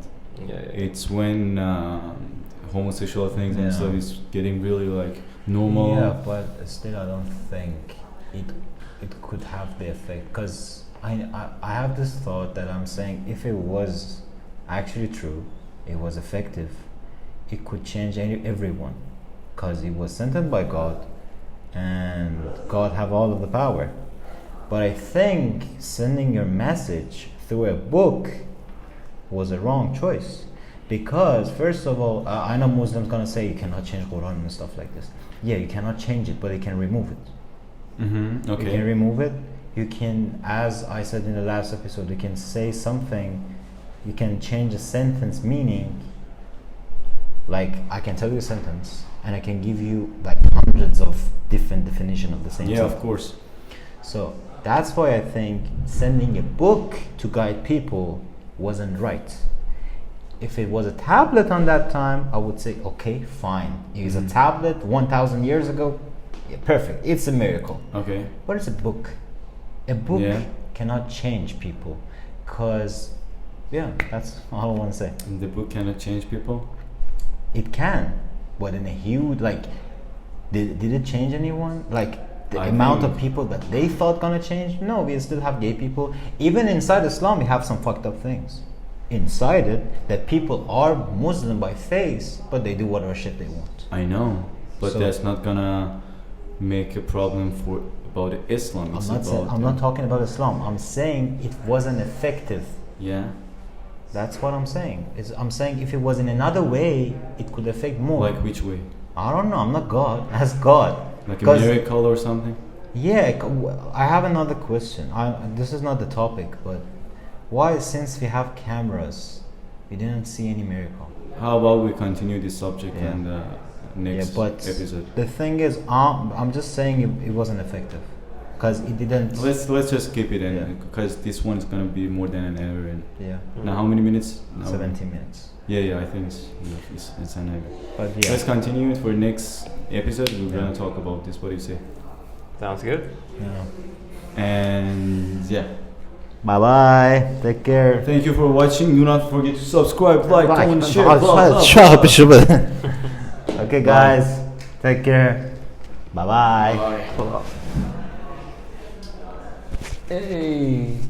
Yeah. It's when homosexual things and Yeah. stuff is getting really like normal. Yeah, but still, I don't think it could have the effect, because I have this thought that I'm saying, if it was actually true, it was effective, it could change everyone, because it was sent by God, and God have all of the power. But I think sending your message through a book was a wrong choice, because first of all, I know Muslims gonna say you cannot change Quran and stuff like this. Yeah, you cannot change it, but you can remove it. Mm-hmm. Okay. You can remove it. You can, as I said in the last episode, you can say something. You can change a sentence meaning. Like, I can tell you a sentence, and I can give you like hundreds of different definitions of the same Yeah, sentence. of course. So that's why I think sending a book to guide people wasn't right. If it was a tablet on that time, I would say, okay, fine. It's a tablet 1,000 years ago. Yeah, perfect. It's a miracle. Okay. But it's a book. A book Yeah. cannot change people. Because, yeah, that's all I want to say. And the book cannot change people. It can. But in a huge, like, did it change anyone? Like, the I amount think- of people that they thought gonna change? No, we still have gay people. Even inside Islam, we have some fucked up things. inside it that people are Muslim by face, but they do whatever shit they want. I know, but So- that's not gonna make a problem for about Islam. It's I'm not talking about Islam. I'm saying it wasn't effective. Yeah. That's what I'm saying. I'm saying if it was in another way, it could affect more. Like which way? I don't know. I'm not God. Ask God. Like a 'Cause- miracle or something? Yeah, I have another question. This is not the topic, but why, since we have cameras, we didn't see any miracle? How about we continue this subject Yeah. in the next episode? The thing is, I'm just saying it wasn't effective because it didn't. Let's just keep it in Yeah. because this one is gonna be more than an hour. And Yeah, now how many minutes? Now? 17 minutes. Yeah, I think it's an hour. But yeah, Let's continue it for next episode. We're Yeah. gonna talk about this. What do you say? Sounds good. yeah. And yeah, Bye bye. Take care. thank you for watching. Do not forget to subscribe, like, comment, share. Shut up. Okay, guys. Take care. Bye bye. Bye. Hey.